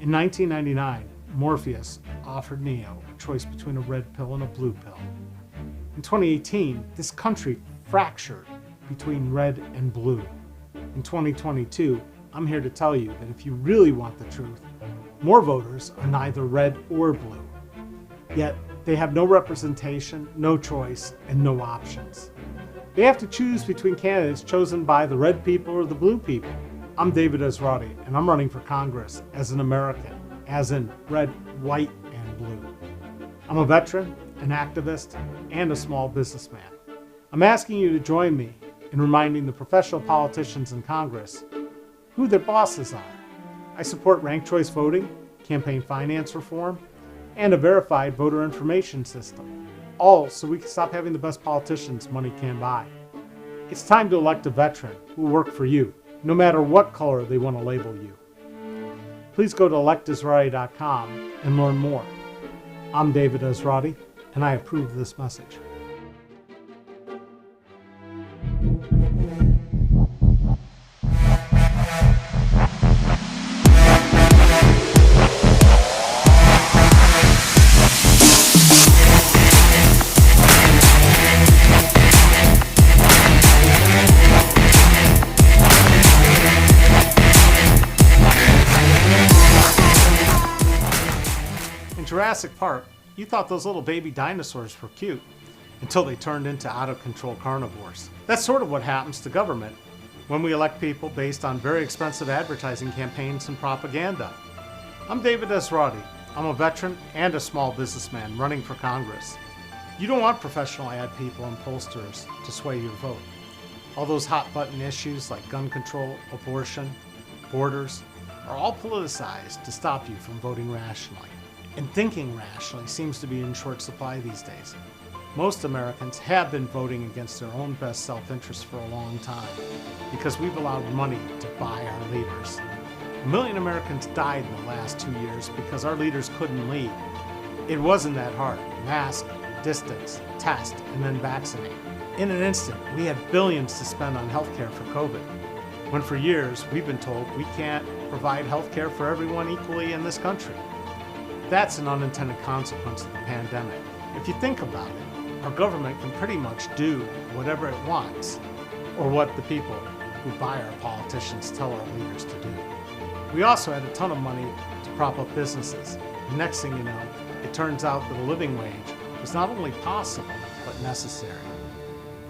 In 1999, Morpheus offered Neo a choice between a red pill and a blue pill. In 2018, this country fractured between red and blue. In 2022, I'm here to tell you that if you really want the truth, more voters are neither red or blue. Yet, they have no representation, no choice, and no options. They have to choose between candidates chosen by the red people or the blue people. I'm David Esrati, and I'm running for Congress as an American, as in red, white, and blue. I'm a veteran, an activist, and a small businessman. I'm asking you to join me in reminding the professional politicians in Congress who their bosses are. I support ranked choice voting, campaign finance reform, and a verified voter information system, all so we can stop having the best politicians money can buy. It's time to elect a veteran who will work for you, no matter what color they want to label you. Please go to electesrati.com and learn more. I'm David Esrati, and I approve this message. Jurassic Park, you thought those little baby dinosaurs were cute until they turned into out-of-control carnivores. That's sort of what happens to government when we elect people based on very expensive advertising campaigns and propaganda. I'm David Esrati. I'm a veteran and a small businessman running for Congress. You don't want professional ad people and pollsters to sway your vote. All those hot-button issues like gun control, abortion, borders are all politicized to stop you from voting rationally. And thinking rationally seems to be in short supply these days. Most Americans have been voting against their own best self-interest for a long time because we've allowed money to buy our leaders. 1 million Americans died in the last 2 years because our leaders couldn't lead. It wasn't that hard. Mask, distance, test, and then vaccinate. In an instant, we had billions to spend on healthcare for COVID, when for years we've been told we can't provide healthcare for everyone equally in this country. That's an unintended consequence of the pandemic. If you think about it, our government can pretty much do whatever it wants, or what the people who buy our politicians tell our leaders to do. We also had a ton of money to prop up businesses. The next thing you know, it turns out that a living wage was not only possible, but necessary.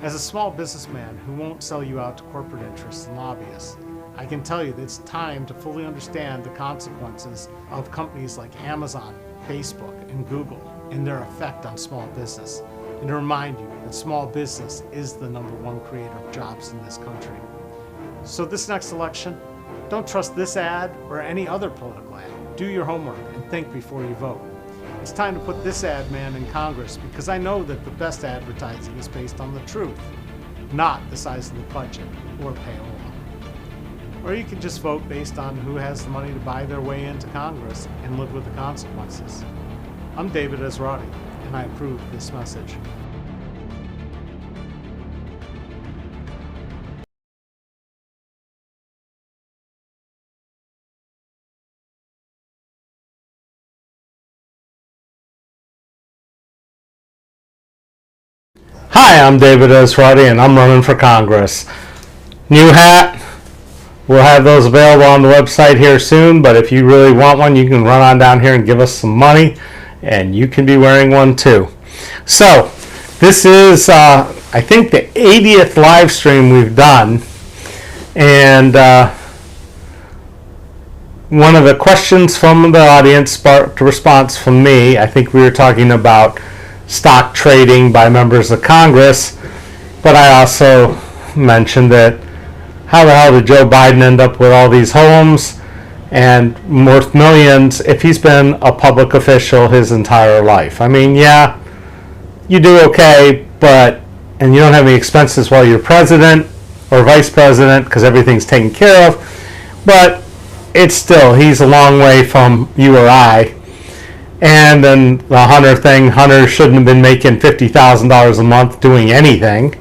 As a small businessman who won't sell you out to corporate interests and lobbyists, I can tell you that it's time to fully understand the consequences of companies like Amazon, Facebook, and Google and their effect on small business, and to remind you that small business is the #1 creator of jobs in this country. So this next election, don't trust this ad or any other political ad. Do your homework and think before you vote. It's time to put this ad man in Congress because I know that the best advertising is based on the truth, not the size of the budget or payola. Or you can just vote based on who has the money to buy their way into Congress and live with the consequences. I'm David Esrati, and I approve this message. Hi, I'm David Esrati, and I'm running for Congress. New hat. We'll have those available on the website here soon, but if you really want one, you can run on down here and give us some money, and you can be wearing one too. So, this is, I think, the 80th live stream we've done, and one of the questions from the audience sparked a response from me. I think we were talking about stock trading by members of Congress, but I also mentioned that how the hell did Joe Biden end up with all these homes and worth millions if he's been a public official his entire life? I mean, yeah, you do okay, and you don't have any expenses while you're president or vice president because everything's taken care of, but it's still, he's a long way from you or I. And then the Hunter thing, Hunter shouldn't have been making $50,000 a month doing anything.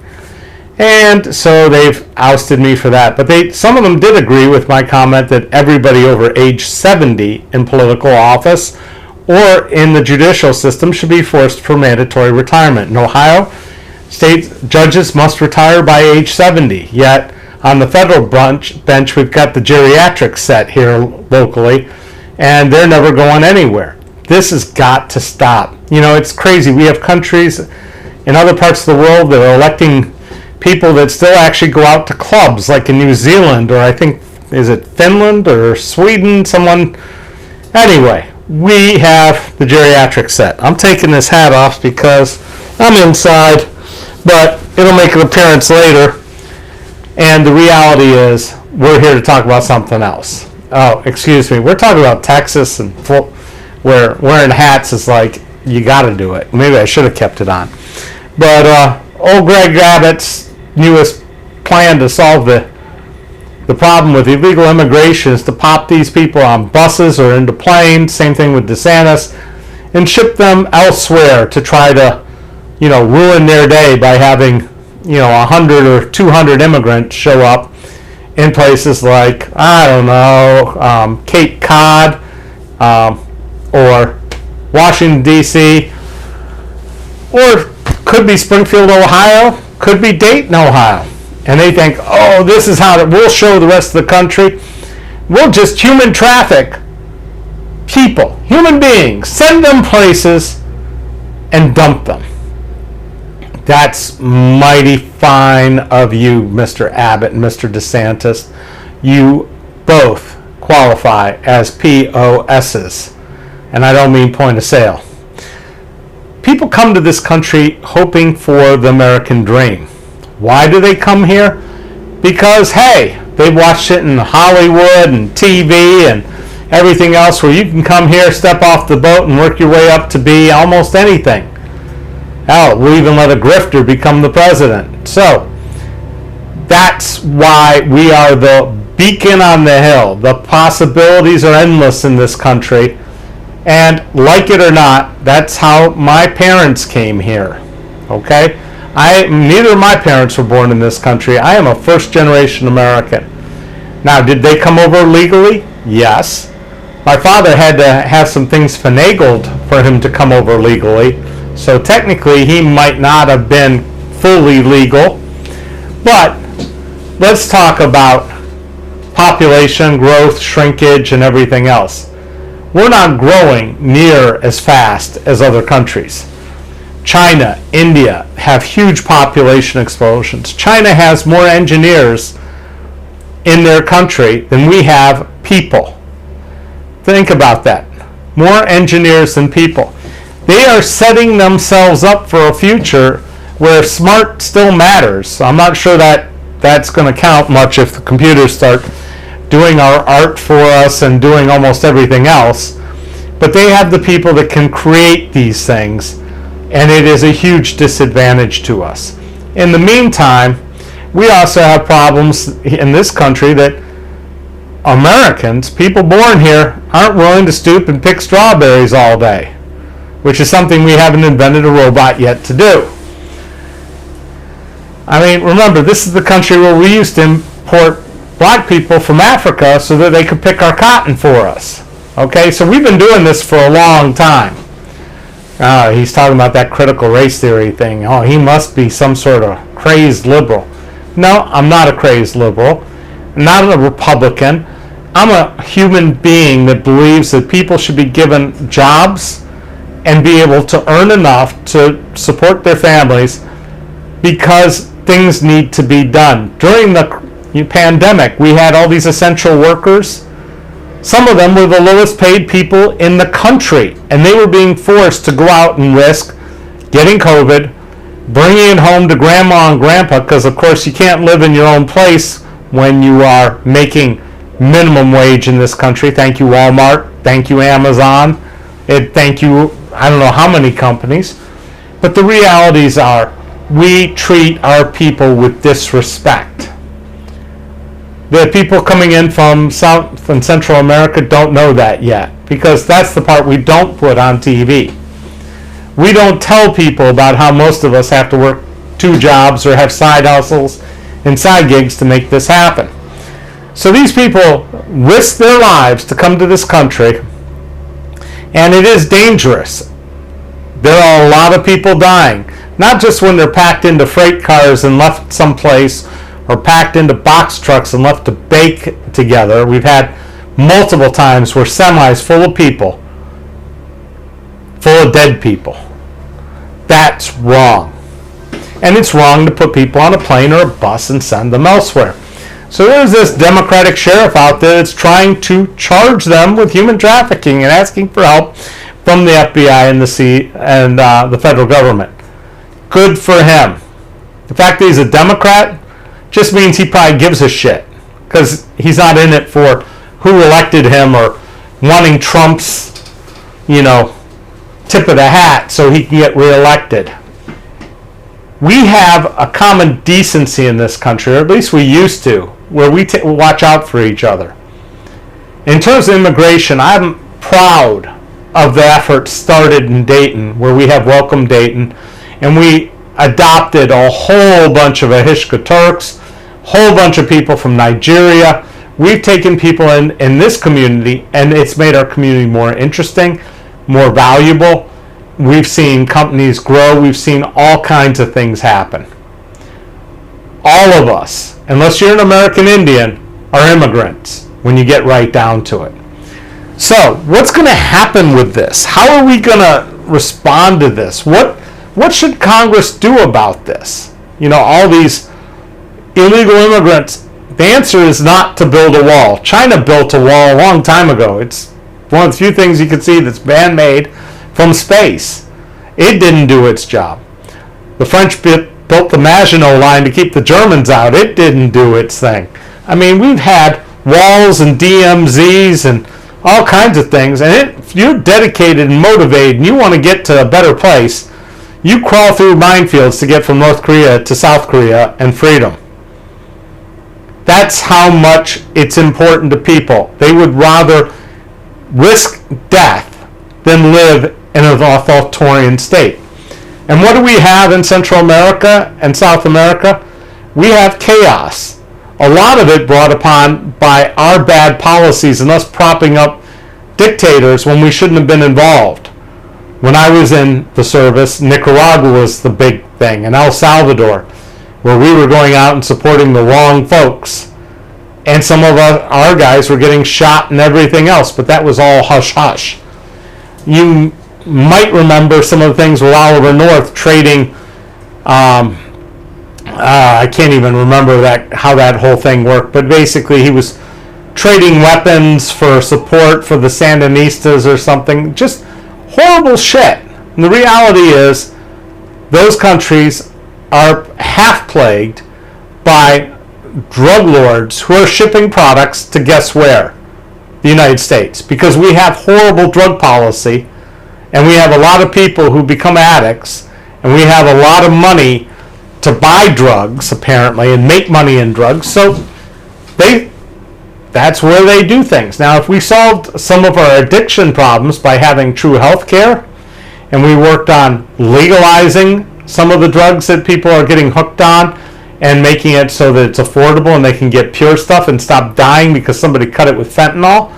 And so they've ousted me for that. But some of them did agree with my comment that everybody over age 70 in political office or in the judicial system should be forced for mandatory retirement. In Ohio, state judges must retire by age 70. Yet on the federal bench, we've got the geriatric set here locally, and they're never going anywhere. This has got to stop. It's crazy. We have countries in other parts of the world that are electing people that still actually go out to clubs, like in New Zealand, or I think, is it Finland or Sweden? Anyway, we have the geriatric set. I'm taking this hat off because I'm inside, but it'll make an appearance later. And the reality is, we're here to talk about something else. Oh, excuse me. We're talking about Texas, and where wearing hats is like, you got to do it. Maybe I should have kept it on. But old Greg Abbott's newest plan to solve the problem with illegal immigration is to pop these people on buses or into planes, same thing with DeSantis, and ship them elsewhere to try to, ruin their day by having, 100 or 200 immigrants show up in places like, I don't know, Cape Cod, or Washington, D.C., or could be Springfield, Ohio, could be Dayton, Ohio. And they think, oh, this is how we'll show the rest of the country. We'll just human traffic people, human beings, send them places and dump them. That's mighty fine of you, Mr. Abbott and Mr. DeSantis. You both qualify as POSs. And I don't mean point of sale. People come to this country hoping for the American dream. Why do they come here? Because, hey, they've watched it in Hollywood and TV and everything else where you can come here, step off the boat, and work your way up to be almost anything. Hell, we'll even let a grifter become the president. So, that's why we are the beacon on the hill. The possibilities are endless in this country. And like it or not, that's how my parents came here. Okay? Neither of my parents were born in this country. I am a first-generation American. Now, did they come over legally? Yes. My father had to have some things finagled for him to come over legally. So technically, he might not have been fully legal. But let's talk about population growth, shrinkage, and everything else. We're not growing near as fast as other countries. China, India have huge population explosions. China has more engineers in their country than we have people. Think about that. More engineers than people. They are setting themselves up for a future where smart still matters. I'm not sure that that's going to count much if the computers start doing our art for us and doing almost everything else. But they have the people that can create these things, and it is a huge disadvantage to us. In the meantime, we also have problems in this country that Americans, people born here, aren't willing to stoop and pick strawberries all day, which is something we haven't invented a robot yet to do. I mean, remember, this is the country where we used to import black people from Africa so that they could pick our cotton for us. Okay, so we've been doing this for a long time. He's talking about that critical race theory thing. Oh, he must be some sort of crazed liberal. No, I'm not a crazed liberal. I'm not a Republican. I'm a human being that believes that people should be given jobs and be able to earn enough to support their families because things need to be done. During the pandemic, we had all these essential workers. Some of them were the lowest paid people in the country, and they were being forced to go out and risk getting COVID, bringing it home to grandma and grandpa, because of course you can't live in your own place when you are making minimum wage in this country. Thank you, Walmart. Thank you, Amazon. Thank you, I don't know how many companies. But the realities are, we treat our people with disrespect. The people coming in from South and Central America don't know that yet, because that's the part we don't put on TV. We don't tell people about how most of us have to work 2 jobs or have side hustles and side gigs to make this happen. So these people risk their lives to come to this country, and it is dangerous. There are a lot of people dying, not just when they're packed into freight cars and left someplace, or packed into box trucks and left to bake together. We've had multiple times where semis full of people, full of dead people. That's wrong. And it's wrong to put people on a plane or a bus and send them elsewhere. So there's this Democratic sheriff out there that's trying to charge them with human trafficking and asking for help from the FBI and the federal government. Good for him. The fact that he's a Democrat just means he probably gives a shit, because he's not in it for who elected him or wanting Trump's, tip of the hat so he can get reelected. We have a common decency in this country, or at least we used to, where we watch out for each other. In terms of immigration, I'm proud of the effort started in Dayton, where we have Welcome Dayton, and we adopted a whole bunch of Ahishka Turks, whole bunch of people from Nigeria. We've taken people in this community, and it's made our community more interesting, more valuable. We've seen companies grow. We've seen all kinds of things happen. All of us, unless you're an American Indian, are immigrants when you get right down to it. So, what's going to happen with this? How are we going to respond to this? What should Congress do about this? All these illegal immigrants. The answer is not to build a wall. China built a wall a long time ago. It's one of the few things you can see that's man-made from space. It didn't do its job. The French built the Maginot Line to keep the Germans out. It didn't do its thing. I mean, we've had walls and DMZs and all kinds of things, and if you're dedicated and motivated and you want to get to a better place, you crawl through minefields to get from North Korea to South Korea and freedom. That's how much it's important to people. They would rather risk death than live in an authoritarian state. And what do we have in Central America and South America? We have chaos. A lot of it brought upon by our bad policies and us propping up dictators when we shouldn't have been involved. When I was in the service, Nicaragua was the big thing, and El Salvador, where we were going out and supporting the wrong folks. And some of our guys were getting shot and everything else, but that was all hush-hush. You might remember some of the things with Oliver North trading, I can't even remember how that whole thing worked, but basically he was trading weapons for support for the Sandinistas or something. Just horrible shit. And the reality is those countries are half-plagued by drug lords who are shipping products to guess where? The United States. Because we have horrible drug policy, and we have a lot of people who become addicts, and we have a lot of money to buy drugs, apparently, and make money in drugs. So that's where they do things. Now, if we solved some of our addiction problems by having true health care, and we worked on legalizing some of the drugs that people are getting hooked on and making it so that it's affordable and they can get pure stuff and stop dying because somebody cut it with fentanyl,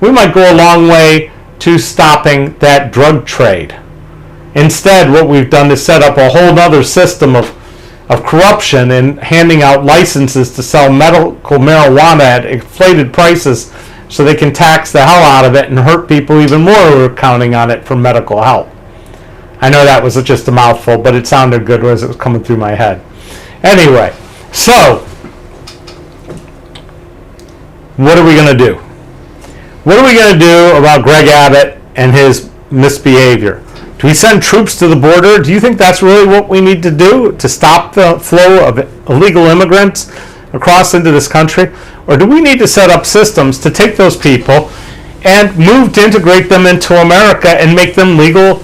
we might go a long way to stopping that drug trade. Instead, what we've done is set up a whole other system of corruption and handing out licenses to sell medical marijuana at inflated prices so they can tax the hell out of it and hurt people even more who are counting on it for medical help. I know that was just a mouthful, but it sounded good as it was coming through my head. Anyway, so what are we going to do? What are we going to do about Greg Abbott and his misbehavior? Do we send troops to the border? Do you think that's really what we need to do to stop the flow of illegal immigrants across into this country? Or do we need to set up systems to take those people and move to integrate them into America and make them legal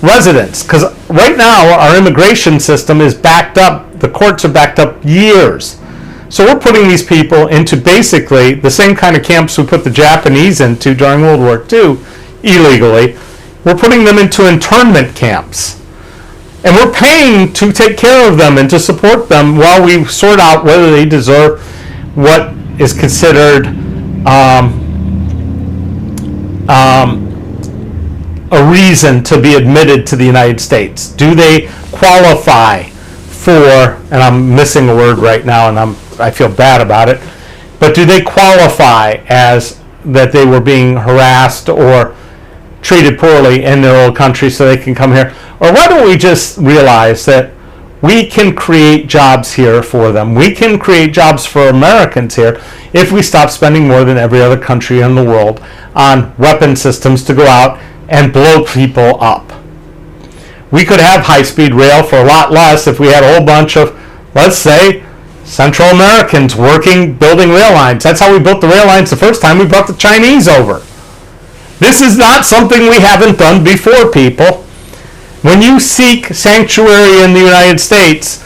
residents? Because right now our immigration system is backed up. The courts are backed up years. So we're putting these people into basically the same kind of camps we put the Japanese into during World War II illegally. We're putting them into internment camps. And we're paying to take care of them and to support them while we sort out whether they deserve what is considered a reason to be admitted to the United States. Do they qualify for, and I'm missing a word right now and I feel bad about it, but do they qualify as that they were being harassed or treated poorly in their old country so they can come here? Or why don't we just realize that we can create jobs here for them? We can create jobs for Americans here if we stop spending more than every other country in the world on weapon systems to go out and blow people up. We could have high-speed rail for a lot less if we had a whole bunch of, let's say, Central Americans building rail lines. That's how we built the rail lines the first time we brought the Chinese over. This is not something we haven't done before, people. When you seek sanctuary in the United States,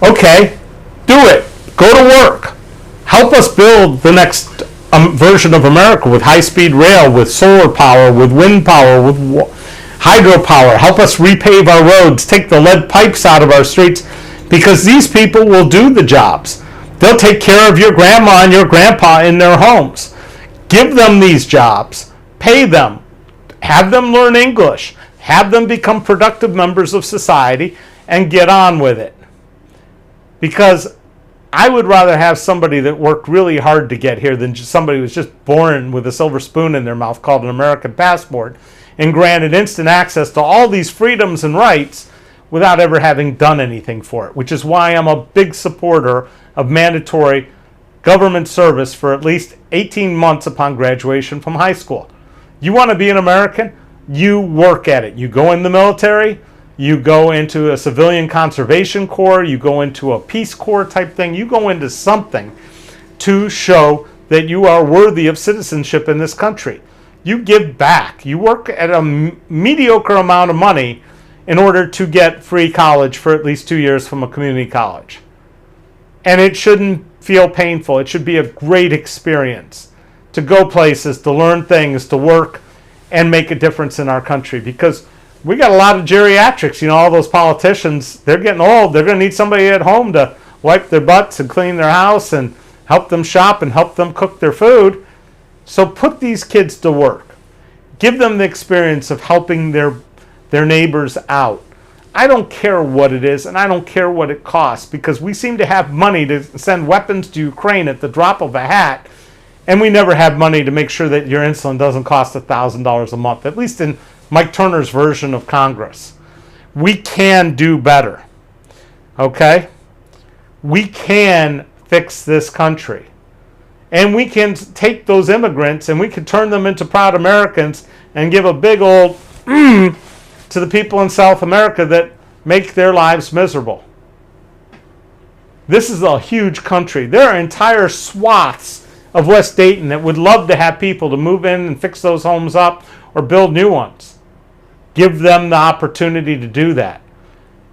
okay, do it. Go to work. Help us build the next version of America with high-speed rail, with solar power, with wind power, with hydropower. Help us repave our roads, take the lead pipes out of our streets, because these people will do the jobs. They'll take care of your grandma and your grandpa in their homes. Give them these jobs. Pay them. Have them learn English. Have them become productive members of society and get on with it. Because I would rather have somebody that worked really hard to get here than just somebody who was just born with a silver spoon in their mouth called an American passport and granted instant access to all these freedoms and rights without ever having done anything for it, which is why I'm a big supporter of mandatory government service for at least 18 months upon graduation from high school. You want to be an American? You work at it. You go in the military, you go into a civilian conservation corps, you go into a Peace Corps type thing, you go into something to show that you are worthy of citizenship in this country. You give back. You work at a mediocre amount of money in order to get free college for at least 2 years from a community college. And it shouldn't feel painful. It should be a great experience to go places, to learn things, to work, and make a difference in our country. Because we got a lot of geriatrics. You know, all those politicians, they're getting old. They're going to need somebody at home to wipe their butts and clean their house and help them shop and help them cook their food. So put these kids to work. Give them the experience of helping their neighbors out. I don't care what it is, and I don't care what it costs, because we seem to have money to send weapons to Ukraine at the drop of a hat, and we never have money to make sure that your insulin doesn't cost $1,000 a month, at least in Mike Turner's version of Congress. We can do better, okay? We can fix this country. And we can take those immigrants and we can turn them into proud Americans and give a big old to the people in South America that make their lives miserable. This is a huge country. There are entire swaths of West Dayton that would love to have people to move in and fix those homes up or build new ones. Give them the opportunity to do that.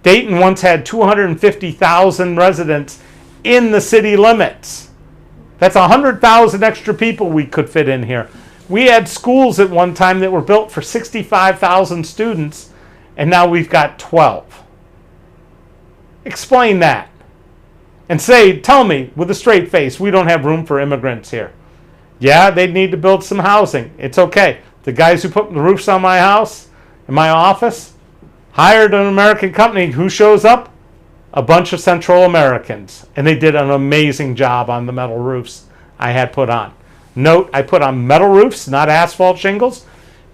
Dayton once had 250,000 residents in the city limits. That's 100,000 extra people we could fit in here. We had schools at one time that were built for 65,000 students, and now we've got 12. Explain that. And tell me with a straight face, we don't have room for immigrants here. Yeah, they'd need to build some housing. It's okay. The guys who put the roofs on my house, in my office, hired an American company. Who shows up? A bunch of Central Americans. And they did an amazing job on the metal roofs I had put on. Note, I put on metal roofs, not asphalt shingles,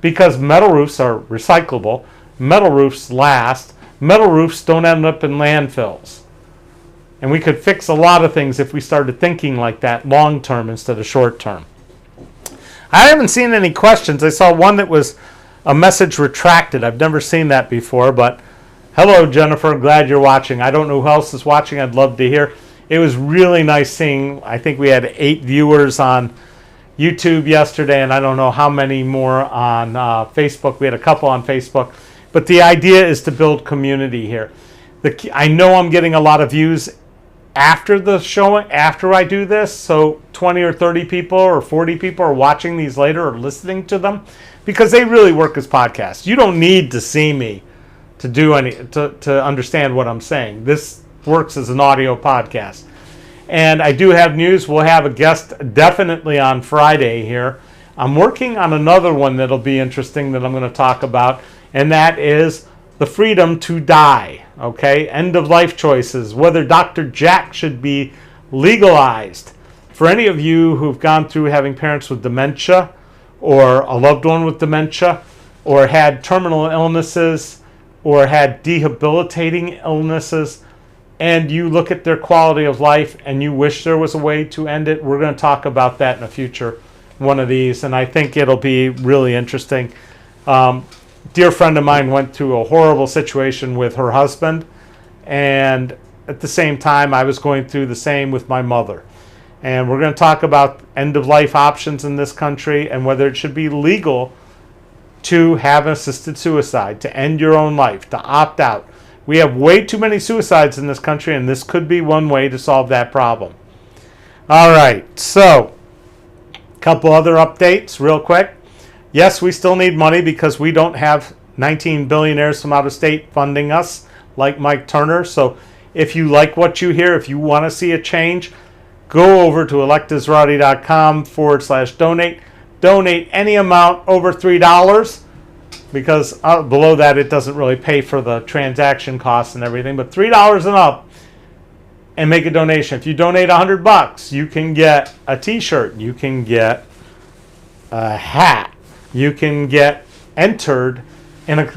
because metal roofs are recyclable. Metal roofs last. Metal roofs don't end up in landfills. And we could fix a lot of things if we started thinking like that long term instead of short term. I haven't seen any questions. I saw one that was a message retracted. I've never seen that before, but hello, Jennifer. Glad you're watching. I don't know who else is watching. I'd love to hear. It was really nice seeing, I think we had 8 viewers on YouTube yesterday, and I don't know how many more on Facebook. We had a couple on Facebook. But the idea is to build community here. I know I'm getting a lot of views after the show, after I do this, so 20 or 30 people or 40 people are watching these later or listening to them, because they really work as podcasts. You don't need to see me to understand what I'm saying. This works as an audio podcast. And I do have news. We'll have a guest definitely on Friday here. I'm working on another one that'll be interesting that I'm going to talk about, and that is the freedom to die. Okay, end of life choices, whether Dr. Jack should be legalized. For any of you who've gone through having parents with dementia or a loved one with dementia or had terminal illnesses or had debilitating illnesses, and you look at their quality of life and you wish there was a way to end it, we're going to talk about that in a future one of these, and I think it'll be really interesting. Dear friend of mine went through a horrible situation with her husband, and at the same time I was going through the same with my mother. And we're going to talk about end-of-life options in this country and whether it should be legal to have assisted suicide, to end your own life, to opt out. We have way too many suicides in this country, and this could be one way to solve that problem. All right, so a couple other updates real quick. Yes, we still need money because we don't have 19 billionaires from out of state funding us like Mike Turner. So if you like what you hear, if you want to see a change, go over to electesrati.com/donate. Donate any amount over $3 because below that it doesn't really pay for the transaction costs and everything. But $3 and up, and make a donation. If you donate $100, you can get a T-shirt. You can get a hat. You can get entered in a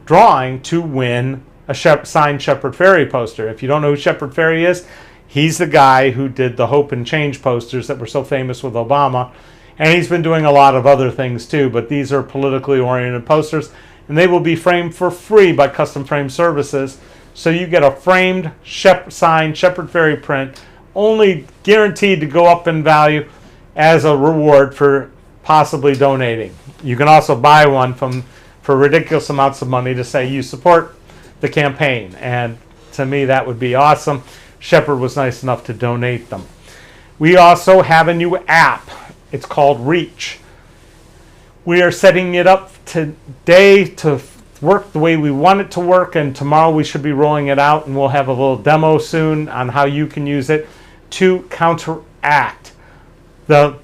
drawing to win a signed Shepard Fairey poster. If you don't know who Shepard Fairey is, he's the guy who did the Hope and Change posters that were so famous with Obama. And he's been doing a lot of other things too, but these are politically oriented posters, and they will be framed for free by Custom Frame Services. So you get a framed, signed Shepard Fairey print, only guaranteed to go up in value as a reward for possibly donating. You can also buy one for ridiculous amounts of money to say you support the campaign, and to me that would be awesome. Shepard was nice enough to donate them. We also have a new app. It's called Reach. We are setting it up today to work the way we want it to work, and tomorrow we should be rolling it out, and we'll have a little demo soon on how you can use it to counteract the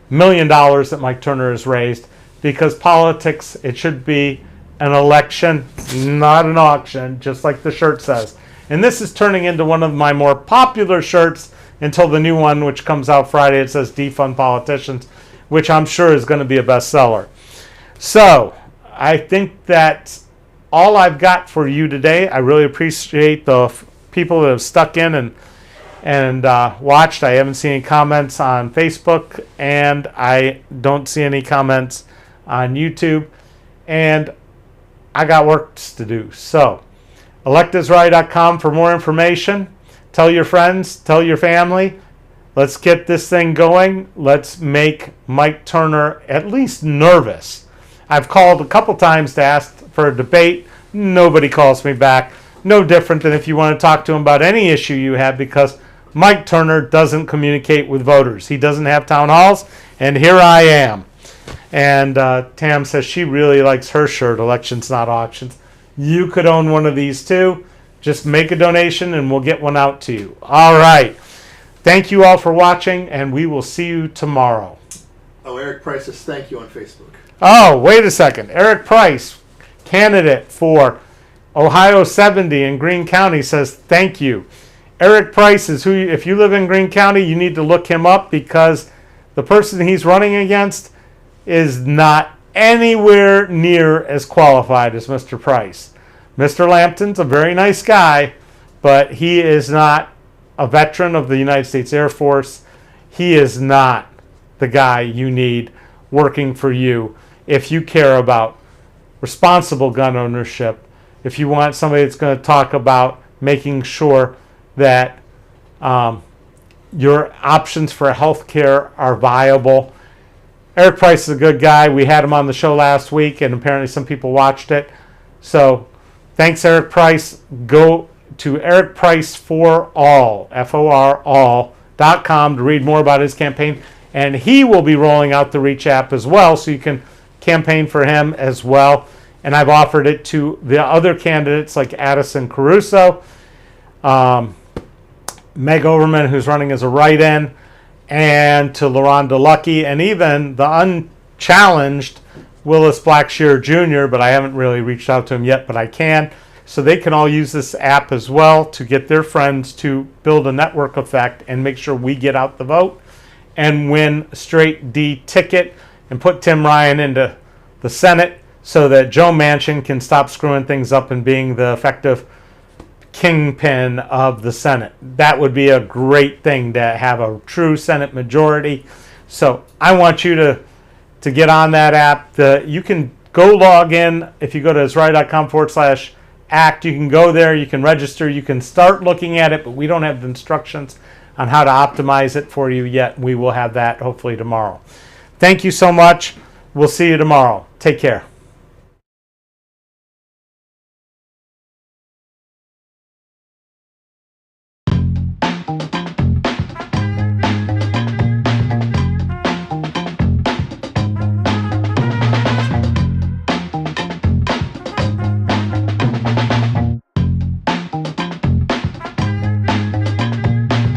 $1 million that Mike Turner has raised, because politics, it should be an election, not an auction, just like the shirt says. And this is turning into one of my more popular shirts until the new one, which comes out Friday. It says defund politicians, which I'm sure is going to be a bestseller. So I think that's all I've got for you today. I really appreciate the people that have stuck in and watched. I haven't seen any comments on Facebook, and I don't see any comments on YouTube. And I got work to do. So electesrati.com for more information. Tell your friends, tell your family. Let's get this thing going. Let's make Mike Turner at least nervous. I've called a couple times to ask for a debate. Nobody calls me back. No different than if you want to talk to him about any issue you have, because Mike Turner doesn't communicate with voters. He doesn't have town halls, and here I am. And Tam says she really likes her shirt, Elections Not Auctions. You could own one of these too. Just make a donation and we'll get one out to you. All right. Thank you all for watching, and we will see you tomorrow. Oh, Eric Price says thank you on Facebook. Oh, wait a second. Eric Price, candidate for Ohio 70 in Greene County, says thank you. Eric Price is who, if you live in Greene County, you need to look him up, because the person he's running against is not anywhere near as qualified as Mr. Price. Mr. Lampton's a very nice guy, but he is not a veteran of the United States Air Force. He is not the guy you need working for you if you care about responsible gun ownership, if you want somebody that's going to talk about making sure that your options for health care are viable. Eric Price is a good guy. We had him on the show last week, and apparently some people watched it. So thanks, Eric Price. Go to Eric Price for All, FOR.com, to read more about his campaign. And he will be rolling out the Reach app as well, so you can campaign for him as well. and I've offered it to the other candidates like Addison Caruso, Meg Overman, who's running as a write-in, and to LaRonda Lucky, and even the unchallenged Willis Blackshear Jr., but I haven't really reached out to him yet, but I can. So they can all use this app as well to get their friends to build a network effect and make sure we get out the vote and win a straight D ticket and put Tim Ryan into the Senate so that Joe Manchin can stop screwing things up and being the effective kingpin of the Senate. That would be a great thing to have a true Senate majority. So I want you to get on that app. You can go log in if you go to Esrati.com/act. You can go there, you can register, you can start looking at it, but we don't have the instructions on how to optimize it for you yet. We will have that hopefully tomorrow. Thank you so much. We'll see you tomorrow. Take care.